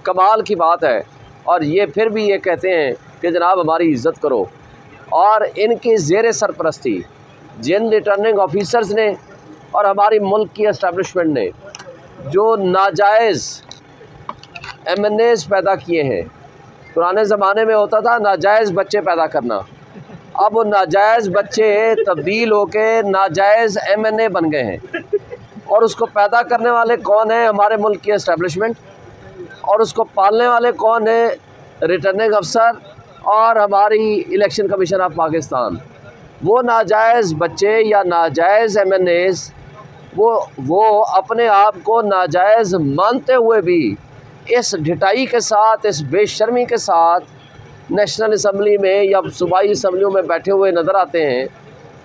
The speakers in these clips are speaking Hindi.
कमाल की बात है। और ये फिर भी ये कहते हैं कि जनाब हमारी इज़्ज़त करो। और इनकी ज़ेर सरपरस्ती जिन रिटर्निंग ऑफिसर्स ने और हमारी मुल्क की एस्टेब्लिशमेंट ने जो नाजायज़ MNAs पैदा किए हैं। पुराने ज़माने में होता था नाजायज़ बच्चे पैदा करना, अब वो नाजायज़ बच्चे तब्दील होके नाजायज़ MNA बन गए हैं। और उसको पैदा करने वाले कौन है? हमारे मुल्क की एस्टेब्लिशमेंट। और उसको पालने वाले कौन है? रिटर्निंग अफसर और हमारी इलेक्शन कमीशन ऑफ पाकिस्तान। वो नाजायज़ बच्चे या नाजायज़ MNAs वो अपने आप को नाजायज़ मानते हुए भी इस ढिठाई के साथ, इस बेशर्मी के साथ नेशनल असम्बली में या सूबाई असम्बलियों में बैठे हुए नज़र आते हैं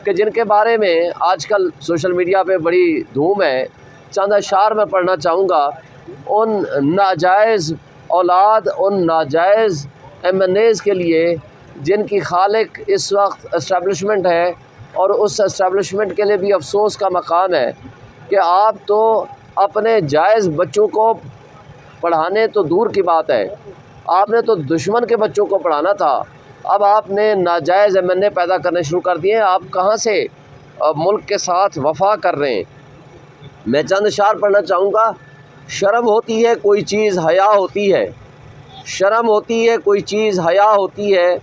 कि जिनके बारे में आजकल सोशल मीडिया पे बड़ी धूम है। चंद अशार मैं पढ़ना चाहूँगा। उन नाजायज़ औलाद, उन नाजायज़ MNAs के लिए जिनकी खालिक इस वक्त इस्टेब्लिशमेंट है, और उस इस्टेब्लिशमेंट के लिए भी अफसोस का मकाम है कि आप तो अपने जायज़ बच्चों को पढ़ाने तो दूर की बात है, आपने तो दुश्मन के बच्चों को पढ़ाना था। अब आपने नाजायज़ MNA पैदा करने शुरू कर दिए। आप कहाँ से मुल्क के साथ वफा कर रहे हैं? मैं चंद अशार पढ़ना चाहूँगा। शर्म होती है कोई चीज़ हया होती है, शर्म होती है कोई चीज़ हया होती है,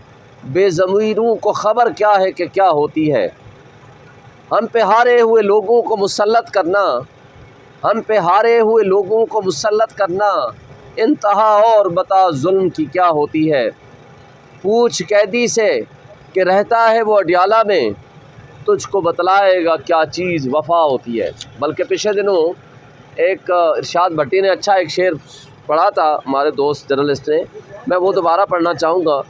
बेज़मीरों को ख़बर क्या है कि क्या होती है। हम पे हारे हुए लोगों को मुसल्लत करना, हम पे हारे हुए लोगों को मुसल्लत करना, इंतहा और बता जुल्म की क्या होती है। पूछ कैदी से कि रहता है वो अडियाला में, तुझको बतलाएगा क्या चीज़ वफ़ा होती है। बल्कि पिछले दिनों एक इरशाद भट्टी ने अच्छा एक शेर पढ़ा था, हमारे दोस्त जर्नलिस्ट ने, मैं वो दोबारा पढ़ना चाहूँगा।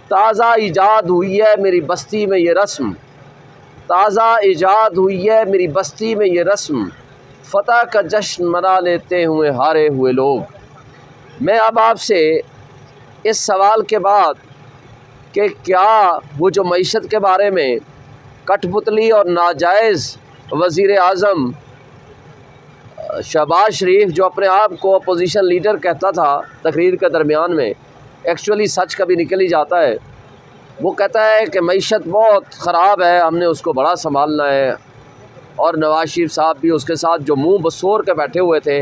ताज़ा ईजाद हुई है मेरी बस्ती में ये रस्म, ताज़ा ईजाद हुई है मेरी बस्ती में ये रस्म, फ़तह का जश्न मना लेते हुए हारे हुए लोग। मैं अब आपसे इस सवाल के बाद कि क्या वो जो मईशत के बारे में कठपुतली और नाजायज़ वज़ीर आज़म शहबाज शरीफ, जो अपने आप को अपोजिशन लीडर कहता था तकरीर के दरमियान में, एक्चुअली सच कभी निकल ही जाता है। वो कहता है कि मईशत बहुत ख़राब है, हमने उसको बड़ा संभालना है। और नवाज शरीफ साहब भी उसके साथ जो मुंह बसोर के बैठे हुए थे।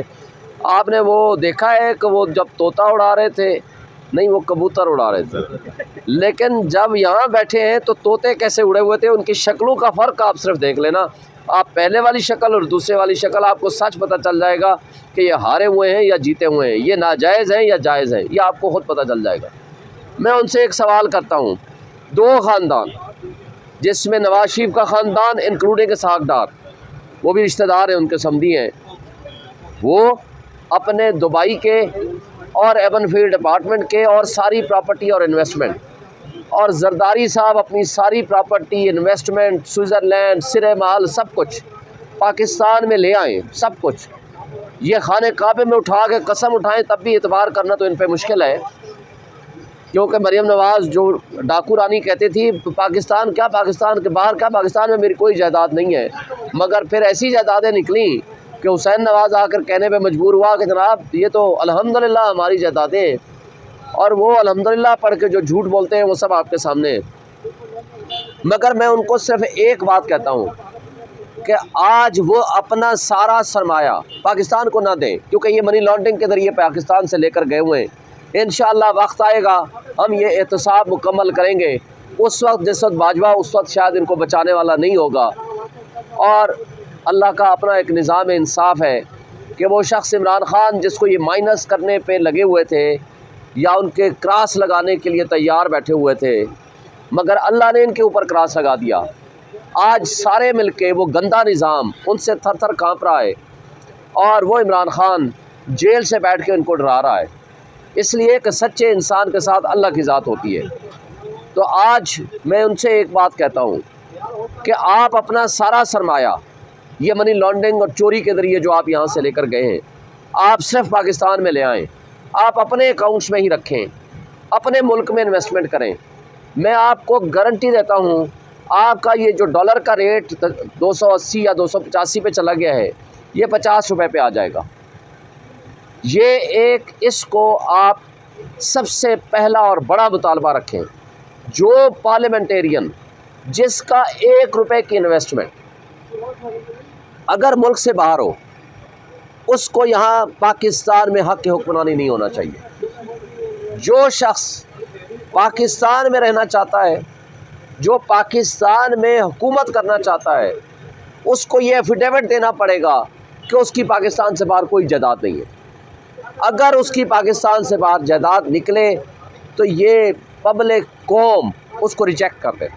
आपने वो देखा है कि वो जब तोता उड़ा रहे थे, नहीं वो कबूतर उड़ा रहे थे, लेकिन जब यहाँ बैठे हैं तो तोते कैसे उड़े हुए थे, उनकी शक्लों का फ़र्क आप सिर्फ देख लेना। आप पहले वाली शक्ल और दूसरे वाली शक्ल, आपको सच पता चल जाएगा कि ये हारे हुए हैं या जीते हुए हैं, ये नाजायज़ हैं या जायज़ हैं, ये आपको ख़ुद पता चल जाएगा। मैं उनसे एक सवाल करता हूँ। दो ख़ानदान, जिसमें नवाज शरीफ का ख़ानदान इंक्लूडिंग इसहाक डार, वो भी रिश्तेदार हैं, उनके समधी हैं, वो अपने दुबई के और एवनफील्ड अपार्टमेंट के और सारी प्रॉपर्टी और इन्वेस्टमेंट, और जरदारी साहब अपनी सारी प्रॉपर्टी, इन्वेस्टमेंट, स्विट्ज़रलैंड, सिरे माल, सब कुछ पाकिस्तान में ले आए, सब कुछ। ये खाने काबे में उठा के कसम उठाएं तब भी एतबार करना तो इन पे मुश्किल है, क्योंकि मरियम नवाज़ जो डाकू रानी कहती थी, पाकिस्तान क्या, पाकिस्तान के बाहर क्या, पाकिस्तान में मेरी कोई जायदाद नहीं है। मगर फिर ऐसी जायदादें निकली कि हुसैन नवाज़ आकर कहने पे मजबूर हुआ कि जनाब ये तो अल्हम्दुलिल्लाह हमारी जायदादें, और वो अल्हम्दुलिल्लाह पढ़ के जो झूठ बोलते हैं वो सब आपके सामने। मगर मैं उनको सिर्फ एक बात कहता हूँ कि आज वो अपना सारा सरमाया पाकिस्तान को ना दें, क्योंकि ये मनी लॉन्ड्रिंग के ज़रिए पाकिस्तान से लेकर गए हुए हैं। इंशाअल्लाह वक्त आएगा हम ये एहतसाब मुकम्मल करेंगे, उस वक्त जिस वक्त बाजवा, उस वक्त शायद इनको बचाने वाला नहीं होगा। और अल्लाह का अपना एक निज़ाम इंसाफ है कि वो शख्स इमरान ख़ान जिसको ये माइनस करने पे लगे हुए थे या उनके क्रॉस लगाने के लिए तैयार बैठे हुए थे, मगर अल्लाह ने इनके ऊपर क्रॉस लगा दिया। आज सारे मिलके वो गंदा निज़ाम उनसे थर थर काँप रहा है, और वो इमरान ख़ान जेल से बैठ के उनको डरा रहा है, इसलिए कि सच्चे इंसान के साथ अल्लाह की ज़ात होती है। तो आज मैं उनसे एक बात कहता हूँ कि आप अपना सारा सरमाया ये मनी लॉन्ड्रिंग और चोरी के ज़रिए जो आप यहाँ से लेकर गए हैं, आप सिर्फ पाकिस्तान में ले आएँ, आप अपने अकाउंट्स में ही रखें, अपने मुल्क में इन्वेस्टमेंट करें। मैं आपको गारंटी देता हूँ आपका ये जो डॉलर का रेट 280 या 285 पे चला गया है, ये 50 रुपये पे आ जाएगा। ये एक इसको आप सबसे पहला और बड़ा मुतालबा रखें। जो पार्लियामेंटेरियन जिसका 1 रुपए की इन्वेस्टमेंट अगर मुल्क से बाहर हो, उसको यहाँ पाकिस्तान में हक़ हुक्मरानी नहीं होना चाहिए। जो शख्स पाकिस्तान में रहना चाहता है, जो पाकिस्तान में हुकूमत करना चाहता है, उसको ये एफिडेविट देना पड़ेगा कि उसकी पाकिस्तान से बाहर कोई जायदाद नहीं है। अगर उसकी पाकिस्तान से बाहर जायदाद निकले तो ये पब्लिक कौम उसको रिजेक्ट कर दे।